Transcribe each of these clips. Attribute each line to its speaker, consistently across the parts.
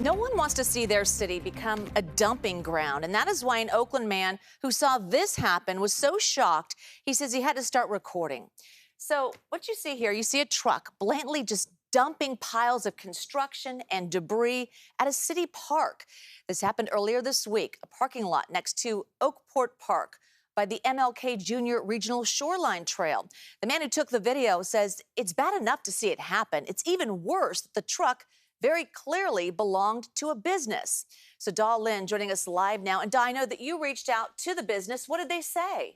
Speaker 1: No one wants to see their city become a dumping ground, and that is why an Oakland man who saw this happen was so shocked, he says he had to start recording. So what you see here, you see a truck blatantly just dumping piles of construction and debris at a city park. This happened earlier this week, a parking lot next to Oakport Park by the MLK Jr. Regional Shoreline Trail. The man who took the video says it's bad enough to see it happen. It's even worse that the truck very clearly belonged to a business. So Da Lin joining us live now. And Da, I know that you reached out to the business. What did they say?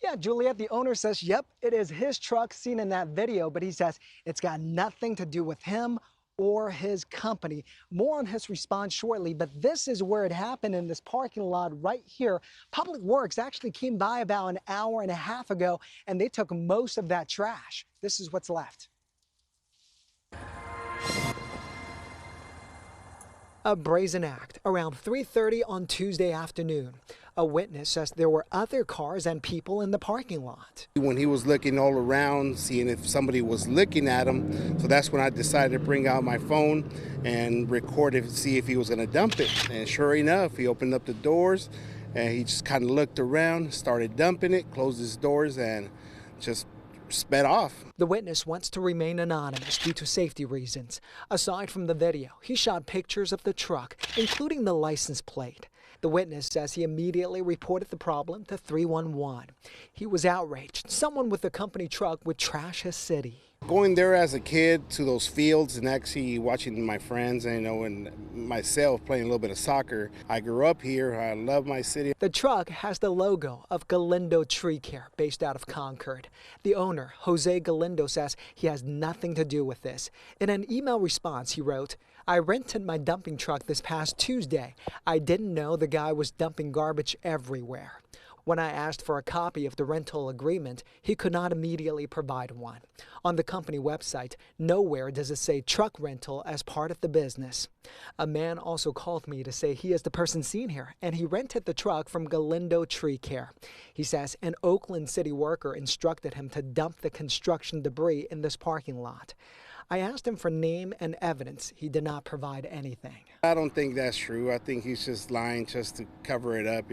Speaker 2: Yeah, Juliet, the owner says, yep, it is his truck seen in that video, but he says it's got nothing to do with him or his company. More on his response shortly, but this is where it happened in this parking lot right here. Public Works actually came by about an hour and a half ago, and they took most of that trash. This is what's left. A brazen act around 3:30 on Tuesday afternoon. A witness says there were other cars and people in the parking lot.
Speaker 3: When he was looking all around, seeing if somebody was looking at him, so that's when I decided to bring out my phone and record it, see if he was going to dump it. And sure enough, he opened up the doors and he just kind of looked around, started dumping it, closed his doors, and just sped off.
Speaker 2: The witness wants to remain anonymous due to safety reasons. Aside from the video, he shot pictures of the truck, including the license plate. The witness says he immediately reported the problem to 311. He was outraged. Someone with a company truck would trash his city.
Speaker 3: Going there as a kid to those fields and actually watching my friends and, and myself playing a little bit of soccer. I grew up here. I love my city.
Speaker 2: The truck has the logo of Galindo Tree Care, based out of Concord. The owner, Jose Galindo, says he has nothing to do with this. In an email response, he wrote, "I rented my dumping truck this past Tuesday. I didn't know the guy was dumping garbage everywhere." When I asked for a copy of the rental agreement, he could not immediately provide one. On the company website, nowhere does it say truck rental as part of the business. A man also called me to say he is the person seen here, and he rented the truck from Galindo Tree Care. He says an Oakland city worker instructed him to dump the construction debris in this parking lot. I asked him for name and evidence. He did not provide anything.
Speaker 3: I don't think that's true. I think he's just lying just to cover it up,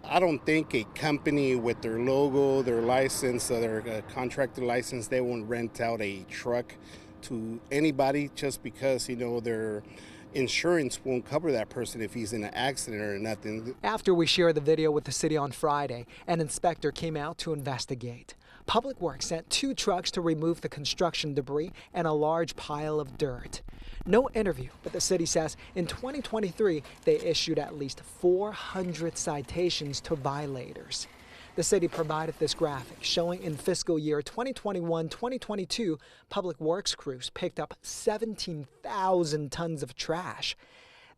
Speaker 3: I don't think a company with their logo, their license, their contractor license, they won't rent out a truck to anybody just because, their insurance won't cover that person if he's in an accident or nothing.
Speaker 2: After we shared the video with the city on Friday, an inspector came out to investigate. Public Works sent 2 trucks to remove the construction debris and a large pile of dirt. No interview, but the city says in 2023 they issued at least 400 citations to violators. The city provided this graphic showing in fiscal year 2021-2022, Public Works crews picked up 17,000 tons of trash.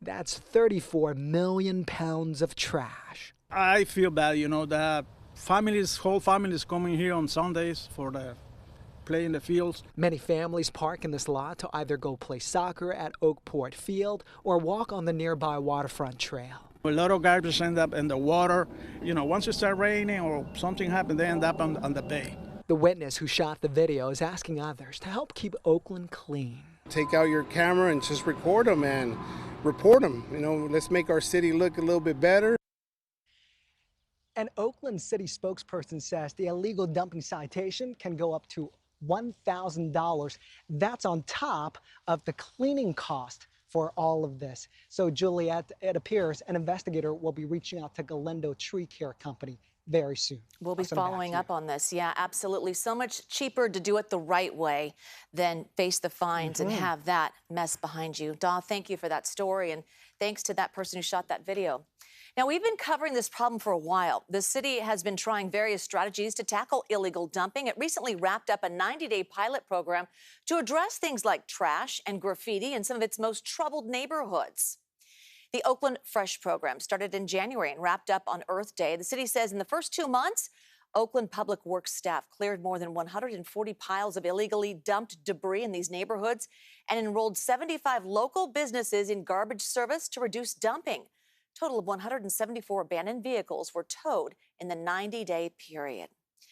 Speaker 2: That's 34 million pounds of trash.
Speaker 4: I feel bad, that whole families coming here on Sundays for the play in the fields.
Speaker 2: Many families park in this lot to either go play soccer at Oakport Field or walk on the nearby waterfront trail.
Speaker 4: A lot of garbage end up in the water. Once it starts raining or something happens, they end up on the bay.
Speaker 2: The witness who shot the video is asking others to help keep Oakland clean.
Speaker 3: Take out your camera and just record them and report them. Let's make our city look a little bit better.
Speaker 2: An Oakland city spokesperson says the illegal dumping citation can go up to $1,000. That's on top of the cleaning cost for all of this. So, Juliet, it appears an investigator will be reaching out to Galindo Tree Care Company very soon.
Speaker 1: We'll be following up on this. Yeah, absolutely. So much cheaper to do it the right way than face the fines and have that mess behind you. Da, thank you for that story, and thanks to that person who shot that video. Now, we've been covering this problem for a while. The city has been trying various strategies to tackle illegal dumping. It recently wrapped up a 90-day pilot program to address things like trash and graffiti in some of its most troubled neighborhoods. The Oakland Fresh program started in January and wrapped up on Earth Day. The city says in the first 2 months, Oakland Public Works staff cleared more than 140 piles of illegally dumped debris in these neighborhoods and enrolled 75 local businesses in garbage service to reduce dumping. A total of 174 abandoned vehicles were towed in the 90-day period.